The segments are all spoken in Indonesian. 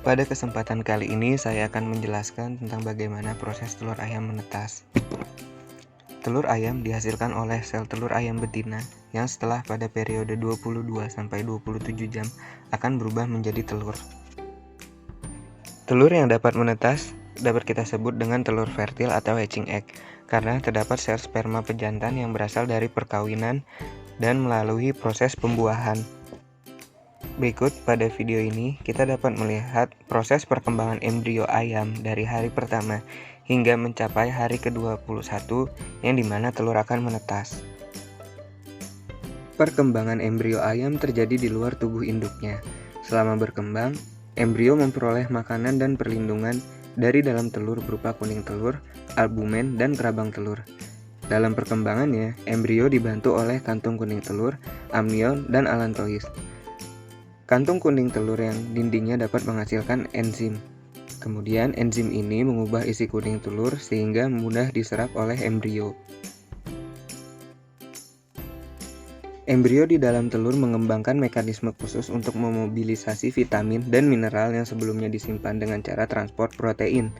Pada kesempatan kali ini saya akan menjelaskan tentang bagaimana proses telur ayam menetas. Telur ayam dihasilkan oleh sel telur ayam betina yang setelah pada periode 22-27 jam akan berubah menjadi telur. Telur yang dapat menetas dapat kita sebut dengan telur fertil atau hatching egg karena terdapat sel sperma pejantan yang berasal dari perkawinan dan melalui proses pembuahan. Berikut pada video ini kita dapat melihat proses perkembangan embrio ayam dari hari pertama hingga mencapai hari ke-21 yang dimana telur akan menetas. Perkembangan embrio ayam terjadi di luar tubuh induknya. Selama berkembang, embrio memperoleh makanan dan perlindungan dari dalam telur berupa kuning telur, albumen, dan kerabang telur. Dalam perkembangannya, embrio dibantu oleh kantung kuning telur, amnion, dan allantois. Kantung kuning telur yang dindingnya dapat menghasilkan enzim. Kemudian enzim ini mengubah isi kuning telur sehingga mudah diserap oleh embrio. Embrio di dalam telur mengembangkan mekanisme khusus untuk memobilisasi vitamin dan mineral yang sebelumnya disimpan dengan cara transport protein.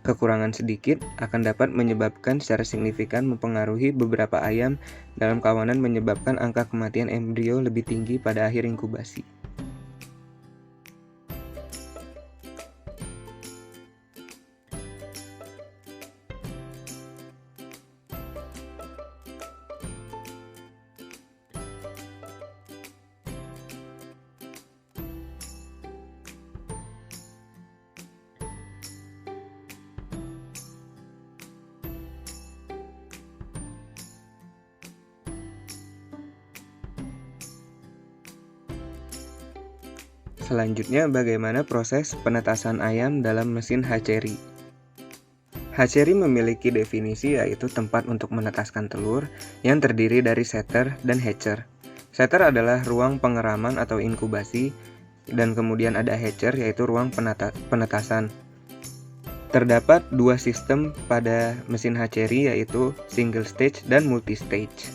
Kekurangan sedikit akan dapat menyebabkan secara signifikan mempengaruhi beberapa ayam dalam kawanan menyebabkan angka kematian embrio lebih tinggi pada akhir inkubasi. Selanjutnya, bagaimana proses penetasan ayam dalam mesin hatchery? Hatchery memiliki definisi yaitu tempat untuk menetaskan telur yang terdiri dari setter dan hatcher. Setter adalah ruang pengeraman atau inkubasi, dan kemudian ada hatcher yaitu ruang penetasan. Terdapat dua sistem pada mesin hatchery yaitu single stage dan multi stage.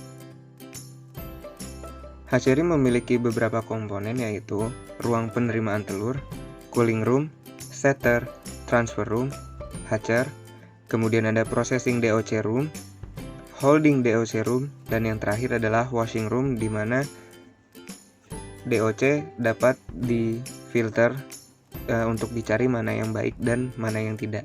Hatchery memiliki beberapa komponen yaitu ruang penerimaan telur, cooling room, setter, transfer room, hatcher, kemudian ada processing DOC room, holding DOC room, dan yang terakhir adalah washing room di mana DOC dapat difilter untuk dicari mana yang baik dan mana yang tidak.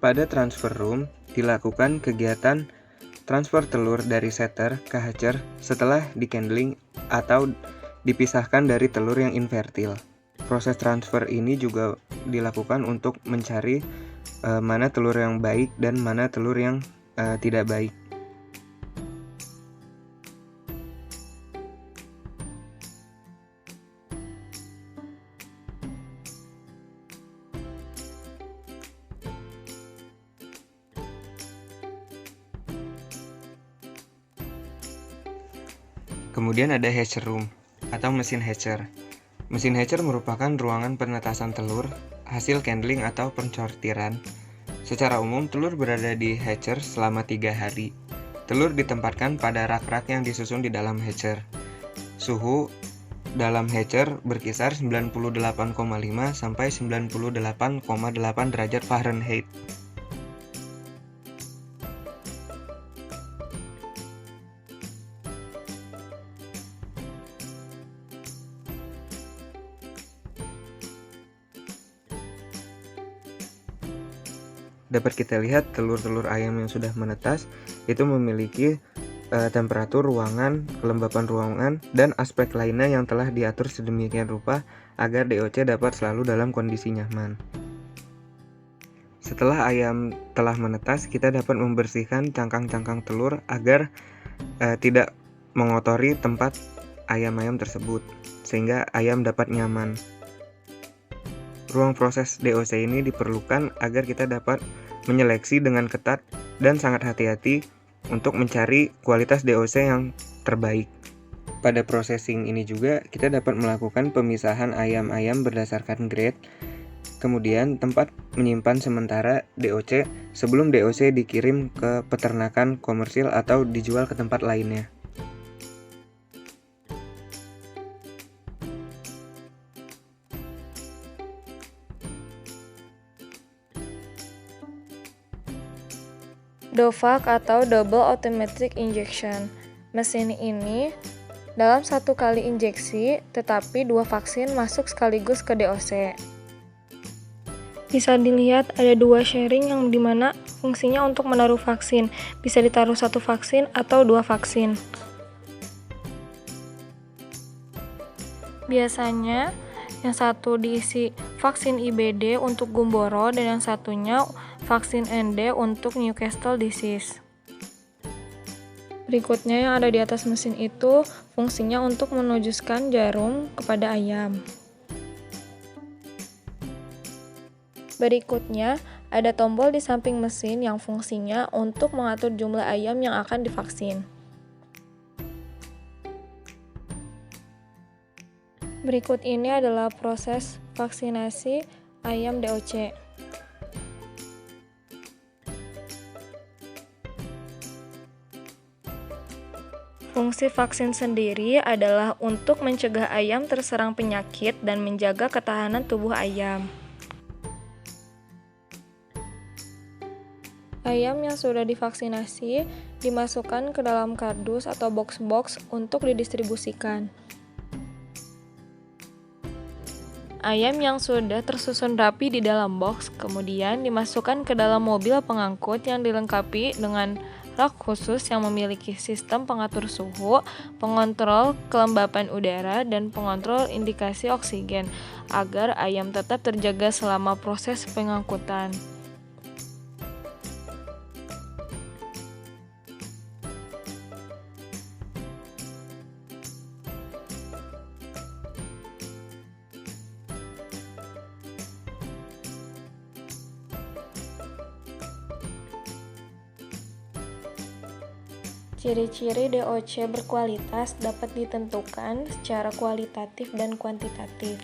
Pada transfer room, dilakukan kegiatan transfer telur dari setter ke hatcher setelah di-candling atau dipisahkan dari telur yang infertil. Proses transfer ini juga dilakukan untuk mencari mana telur yang baik dan mana telur yang tidak baik. Kemudian ada hatcher room atau mesin hatcher. Mesin hatcher merupakan ruangan penetasan telur hasil candling atau pensortiran. Secara umum, telur berada di hatcher selama 3 hari. Telur ditempatkan pada rak-rak yang disusun di dalam hatcher. Suhu dalam hatcher berkisar 98,5 sampai 98,8 derajat Fahrenheit. Dapat kita lihat telur-telur ayam yang sudah menetas itu memiliki temperatur ruangan, kelembapan ruangan, dan aspek lainnya yang telah diatur sedemikian rupa agar DOC dapat selalu dalam kondisi nyaman. Setelah ayam telah menetas, kita dapat membersihkan cangkang-cangkang telur agar tidak mengotori tempat ayam-ayam tersebut, sehingga ayam dapat nyaman. Ruang proses DOC ini diperlukan agar kita dapat menyeleksi dengan ketat dan sangat hati-hati untuk mencari kualitas DOC yang terbaik. Pada processing ini juga kita dapat melakukan pemisahan ayam-ayam berdasarkan grade, kemudian tempat menyimpan sementara DOC sebelum DOC dikirim ke peternakan komersil atau dijual ke tempat lainnya. DOVAC atau Double Automatic Injection. Mesin ini dalam satu kali injeksi, tetapi 2 vaksin masuk sekaligus ke DOC. Bisa dilihat ada 2 sharing yang dimana fungsinya untuk menaruh vaksin. Bisa ditaruh 1 vaksin atau 2 vaksin. Biasanya yang satu diisi vaksin IBD untuk Gumboro dan yang satunya vaksin ND untuk Newcastle disease. Berikutnya yang ada di atas mesin itu fungsinya untuk menujuskan jarum kepada ayam. Berikutnya ada tombol di samping mesin yang fungsinya untuk mengatur jumlah ayam yang akan divaksin. Berikut ini adalah proses vaksinasi ayam DOC. Fungsi vaksin sendiri adalah untuk mencegah ayam terserang penyakit dan menjaga ketahanan tubuh ayam. Ayam yang sudah divaksinasi dimasukkan ke dalam kardus atau box-box untuk didistribusikan. Ayam yang sudah tersusun rapi di dalam box kemudian dimasukkan ke dalam mobil pengangkut yang dilengkapi dengan rak khusus yang memiliki sistem pengatur suhu, pengontrol kelembapan udara, dan pengontrol indikasi oksigen agar ayam tetap terjaga selama proses pengangkutan. Ciri-ciri DOC berkualitas dapat ditentukan secara kualitatif dan kuantitatif.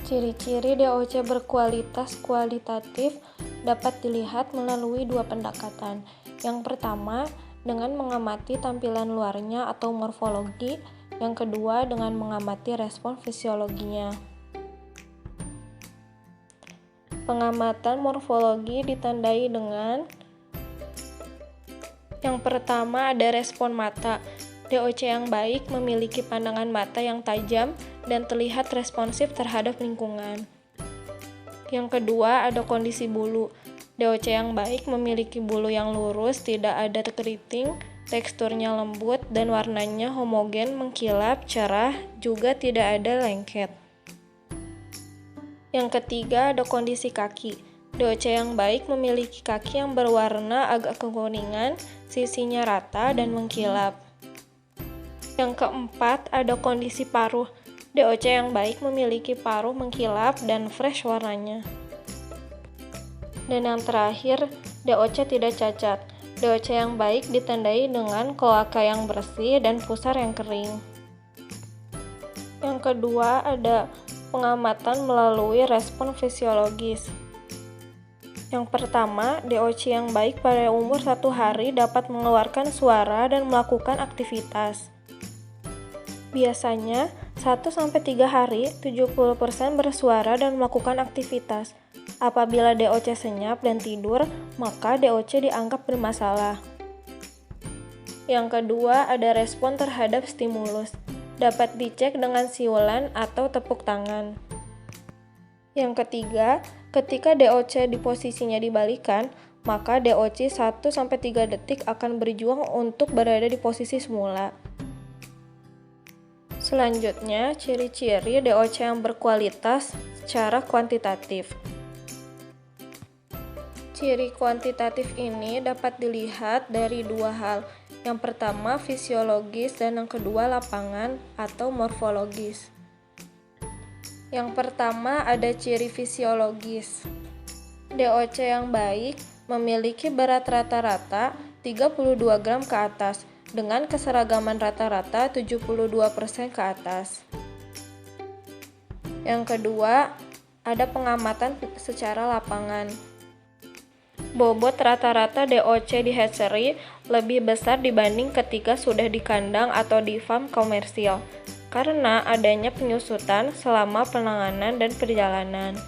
Ciri-ciri DOC berkualitas kualitatif dapat dilihat melalui 2 pendekatan. Yang pertama, dengan mengamati tampilan luarnya atau morfologi. Yang kedua, dengan mengamati respon fisiologinya. Pengamatan morfologi ditandai dengan yang pertama ada respon mata. DOC yang baik memiliki pandangan mata yang tajam dan terlihat responsif terhadap lingkungan. Yang kedua ada kondisi bulu. DOC yang baik memiliki bulu yang lurus, tidak ada keriting, teksturnya lembut, dan warnanya homogen, mengkilap, cerah, juga tidak ada lengket. Yang ketiga ada kondisi kaki. DOC yang baik memiliki kaki yang berwarna agak kekuningan, sisinya rata dan mengkilap. Yang keempat ada kondisi paruh. DOC yang baik memiliki paruh mengkilap dan fresh warnanya. Dan yang terakhir, DOC tidak cacat. DOC yang baik ditandai dengan kloaka yang bersih dan pusar yang kering. Yang kedua ada pengamatan melalui respon fisiologis. Yang pertama, DOC yang baik pada umur 1 hari dapat mengeluarkan suara dan melakukan aktivitas. Biasanya, 1-3 hari, 70% bersuara dan melakukan aktivitas. Apabila DOC senyap dan tidur, maka DOC dianggap bermasalah. Yang kedua, ada respon terhadap stimulus. Dapat dicek dengan siulan atau tepuk tangan. Yang ketiga, ketika DOC di posisinya dibalikan, maka DOC 1-3 detik akan berjuang untuk berada di posisi semula. Selanjutnya, ciri-ciri DOC yang berkualitas secara kuantitatif. Ciri kuantitatif ini dapat dilihat dari 2 hal. Yang pertama fisiologis dan yang kedua lapangan atau morfologis. Yang pertama ada ciri fisiologis. DOC yang baik memiliki berat rata-rata 32 gram ke atas. dengan keseragaman rata-rata 72% ke atas. Yang kedua, ada pengamatan secara lapangan. Bobot rata-rata DOC di hatchery lebih besar dibanding ketika sudah di kandang atau di farm komersial, karena adanya penyusutan selama penanganan dan perjalanan.